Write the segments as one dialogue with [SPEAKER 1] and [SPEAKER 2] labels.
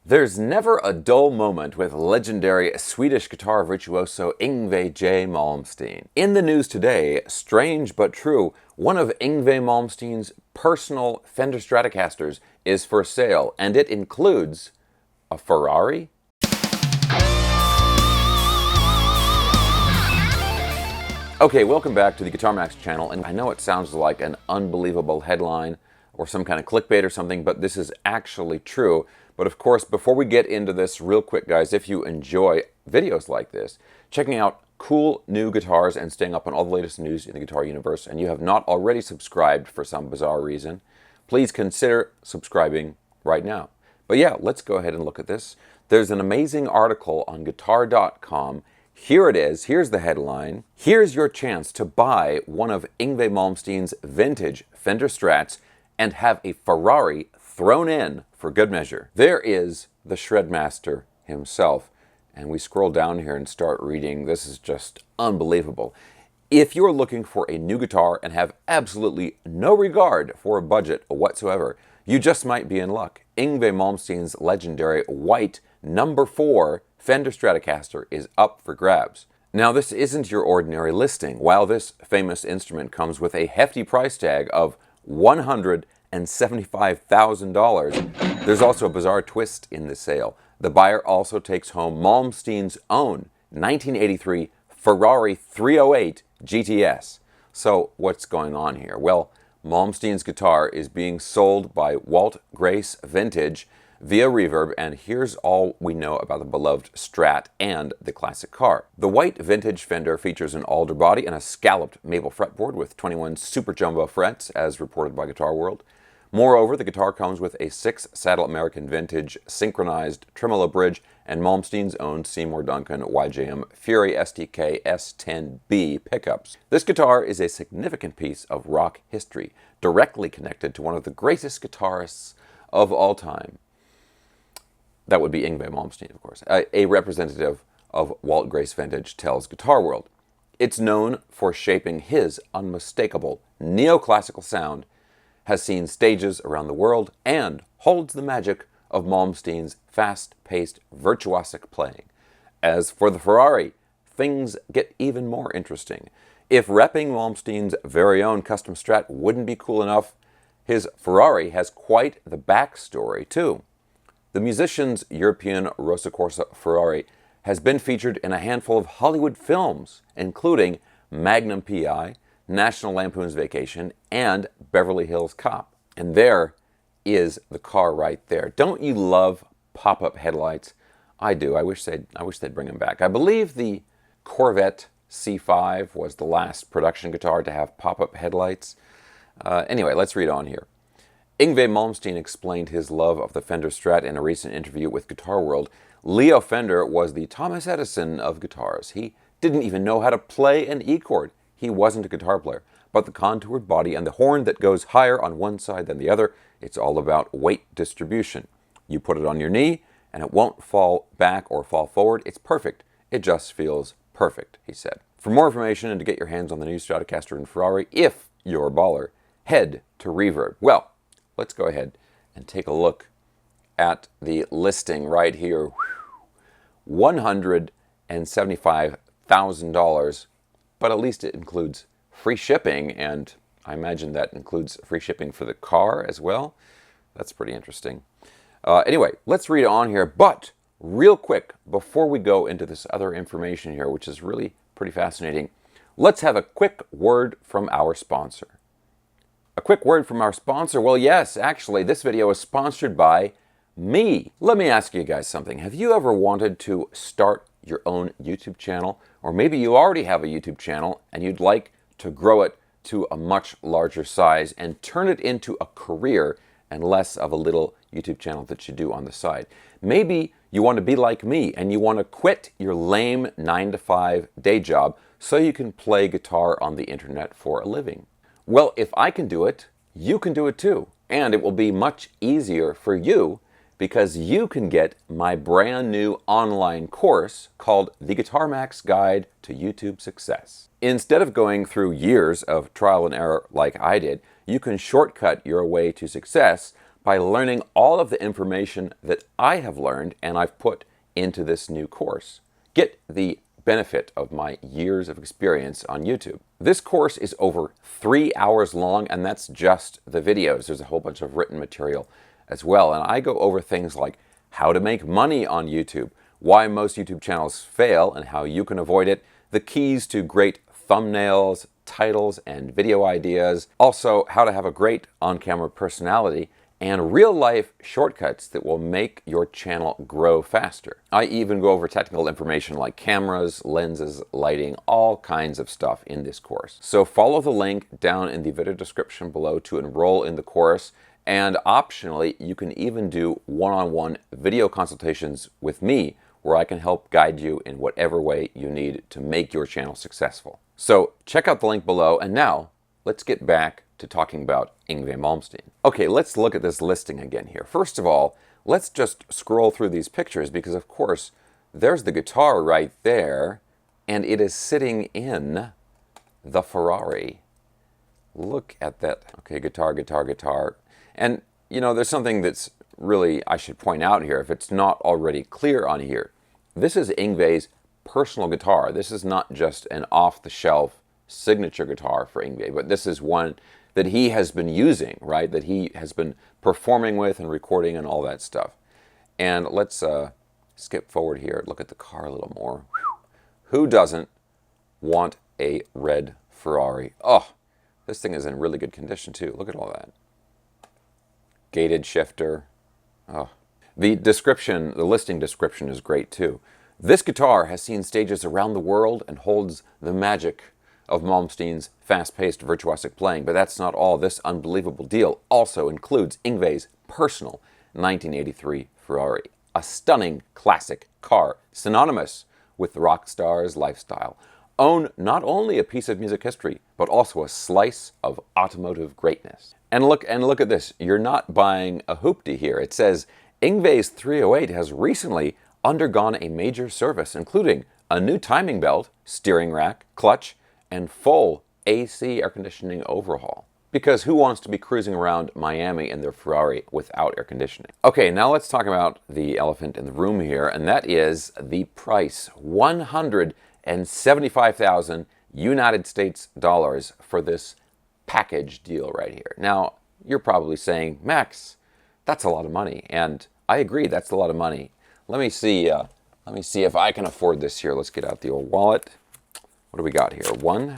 [SPEAKER 1] There's never a dull moment with legendary Swedish guitar virtuoso Yngwie J. Malmsteen. In the news today, strange but true, one of Yngwie Malmsteen's personal Fender Stratocasters is for sale, and it includes a Ferrari? Okay, welcome back to the Guitar Max channel, and I know it sounds like an unbelievable headline or some kind of clickbait or something, but this is actually true. But of course, before we get into this, real quick guys, if you enjoy videos like this, checking out cool new guitars and staying up on all the latest news in the guitar universe, and you have not already subscribed for some bizarre reason, please consider subscribing right now. But yeah, let's go ahead and look at this. There's an amazing article on Guitar.com. Here it is, here's the headline. Here's your chance to buy one of Yngwie Malmsteen's vintage Fender Strats and have a Ferrari thrown in for good measure. There is the Shredmaster himself. And we scroll down here and start reading. This is just unbelievable. If you're looking for a new guitar and have absolutely no regard for a budget whatsoever, you just might be in luck. Yngwie Malmsteen's legendary white number 4 Fender Stratocaster is up for grabs. Now, this isn't your ordinary listing. While this famous instrument comes with a hefty price tag of $175,000, there's also a bizarre twist in the sale. The buyer also takes home Malmsteen's own 1983 Ferrari 308 GTS. So what's going on here? Well, Malmsteen's guitar is being sold by Walt Grace Vintage via Reverb, and here's all we know about the beloved Strat and the classic car. The white vintage Fender features an alder body and a scalloped maple fretboard with 21 super jumbo frets, as reported by Guitar World. Moreover, the guitar comes with a 6-saddle American vintage synchronized tremolo bridge and Malmsteen's own Seymour Duncan YJM Fury STK S10B pickups. This guitar is a significant piece of rock history, directly connected to one of the greatest guitarists of all time. That would be Yngwie Malmsteen, of course. A representative of Walt Grace Vintage tells Guitar World. It's known for shaping his unmistakable neoclassical sound, has seen stages around the world, and holds the magic of Malmsteen's fast-paced, virtuosic playing. As for the Ferrari, things get even more interesting. If repping Malmsteen's very own custom Strat wouldn't be cool enough, his Ferrari has quite the backstory, too. The musician's European Rosa Corsa Ferrari has been featured in a handful of Hollywood films, including Magnum P.I., National Lampoon's Vacation, and Beverly Hills Cop. And there is the car right there. Don't you love pop-up headlights? I do. I wish they'd bring them back. I believe the Corvette C5 was the last production guitar to have pop-up headlights. Anyway, let's read on here. Yngwie Malmsteen explained his love of the Fender Strat in a recent interview with Guitar World. Leo Fender was the Thomas Edison of guitars. He didn't even know how to play an E chord. He wasn't a guitar player, but the contoured body and the horn that goes higher on one side than the other, it's all about weight distribution. You put it on your knee, and it won't fall back or fall forward. It's perfect. It just feels perfect, he said. For more information and to get your hands on the new Stratocaster and Ferrari, if you're a baller, head to Reverb. Well, let's go ahead and take a look at the listing right here. $175,000, but at least it includes free shipping, and I imagine that includes free shipping for the car as well. That's pretty interesting. Anyway, let's read on here, but real quick, before we go into this other information here, which is really pretty fascinating, let's have a quick word from our sponsor. A quick word from our sponsor. Well, yes, actually, this video is sponsored by me. Let me ask you guys something. Have you ever wanted to start your own YouTube channel? Or maybe you already have a YouTube channel and you'd like to grow it to a much larger size and turn it into a career and less of a little YouTube channel that you do on the side. Maybe you want to be like me and you want to quit your lame 9-to-5 day job so you can play guitar on the internet for a living. Well, if I can do it, you can do it too. And it will be much easier for you because you can get my brand new online course called The Guitar Max Guide to YouTube Success. Instead of going through years of trial and error like I did, you can shortcut your way to success by learning all of the information that I have learned and I've put into this new course. Get the benefit of my years of experience on YouTube. This course is over 3 hours long, and that's just the videos. There's a whole bunch of written material as well, and I go over things like how to make money on YouTube, why most YouTube channels fail and how you can avoid it, the keys to great thumbnails, titles, and video ideas, also how to have a great on-camera personality, and real-life shortcuts that will make your channel grow faster. I even go over technical information like cameras, lenses, lighting, all kinds of stuff in this course. So follow the link down in the video description below to enroll in the course, and optionally, you can even do one-on-one video consultations with me where I can help guide you in whatever way you need to make your channel successful. So check out the link below, and now let's get back to talking about Yngwie Malmsteen. Okay, let's look at this listing again here. First of all, let's just scroll through these pictures because, of course, there's the guitar right there, and it is sitting in the Ferrari. Look at that. Okay, guitar, guitar, guitar. And, you know, there's something that's really I should point out here if it's not already clear on here. This is Yngwie's personal guitar. This is not just an off-the-shelf signature guitar for Yngwie, but this is one that he has been using, right? That he has been performing with and recording and all that stuff. And let's skip forward here, look at the car a little more. Who doesn't want a red Ferrari? Oh, this thing is in really good condition too. Look at all that. Gated shifter. Oh. The description, the listing description is great too. This guitar has seen stages around the world and holds the magic of Malmsteen's fast-paced virtuosic playing. But that's not all. This unbelievable deal also includes Yngwie's personal 1983 Ferrari, a stunning classic car, synonymous with the Rockstar's lifestyle. Own not only a piece of music history, but also a slice of automotive greatness. And look at this. You're not buying a hoopty here. It says Yngwie's 308 has recently undergone a major service, including a new timing belt, steering rack, clutch, and full AC air conditioning overhaul. Because who wants to be cruising around Miami in their Ferrari without air conditioning? Okay, now let's talk about the elephant in the room here, and that is the price. $175,000 United States dollars for this package deal right here. Now, you're probably saying, Max, that's a lot of money, and I agree, that's a lot of money. Let me see if I can afford this here. Let's get out the old wallet. What do we got here? 1,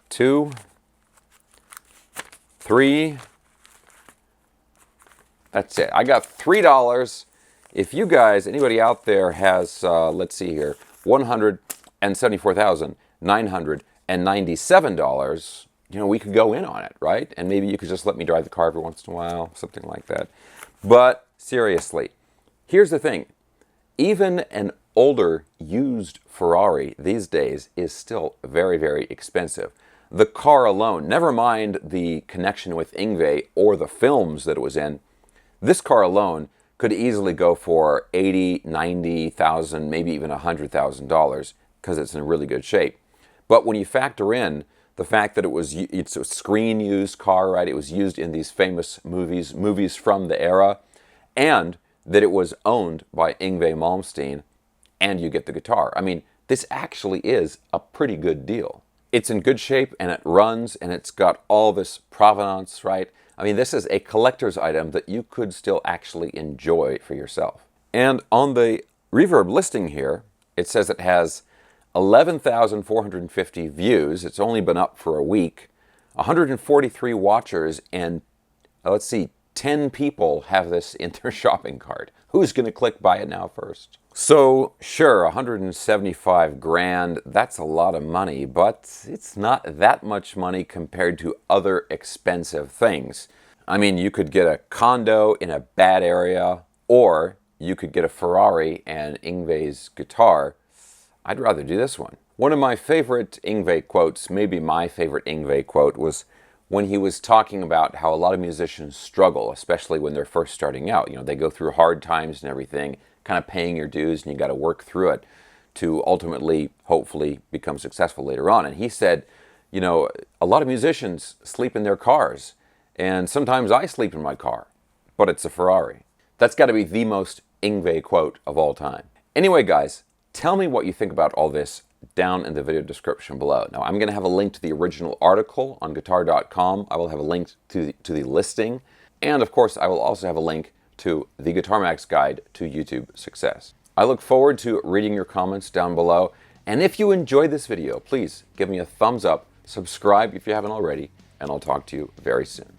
[SPEAKER 1] 2, 3. That's it. I got $3. If you guys, anybody out there has, let's see here, $174,997, you know, we could go in on it, right? And maybe you could just let me drive the car every once in a while, something like that. But seriously, here's the thing. Even an older used Ferrari these days is still very, very expensive. The car alone, never mind the connection with Yngwie or the films that it was in, this car alone could easily go for $80,000, $90,000, maybe even $100,000 because it's in really good shape. But when you factor in the fact that it's a screen-used car, right? It was used in these famous movies from the era, and that it was owned by Yngwie Malmsteen, and you get the guitar. I mean, this actually is a pretty good deal. It's in good shape, and it runs, and it's got all this provenance, right? I mean, this is a collector's item that you could still actually enjoy for yourself. And on the Reverb listing here, it says it has 11,450 views. It's only been up for a week. 143 watchers, and let's see, 10 people have this in their shopping cart. Who's going to click buy it now first? So sure, 175 grand, that's a lot of money, but it's not that much money compared to other expensive things. I mean, you could get a condo in a bad area, or you could get a Ferrari and Yngwie's guitar. I'd rather do this one. One of my favorite Yngwie quotes, maybe my favorite Yngwie quote, was when he was talking about how a lot of musicians struggle, especially when they're first starting out. You know, they go through hard times and everything, kind of paying your dues, and you got to work through it to ultimately, hopefully, become successful later on. And he said, you know, a lot of musicians sleep in their cars. And sometimes I sleep in my car, but it's a Ferrari. That's got to be the most Yngwie quote of all time. Anyway, guys, tell me what you think about all this down in the video description below. Now, I'm going to have a link to the original article on guitar.com. I will have a link to the listing. And of course, I will also have a link to the Guitar Max Guide to YouTube Success. I look forward to reading your comments down below. And if you enjoyed this video, please give me a thumbs up, subscribe if you haven't already, and I'll talk to you very soon.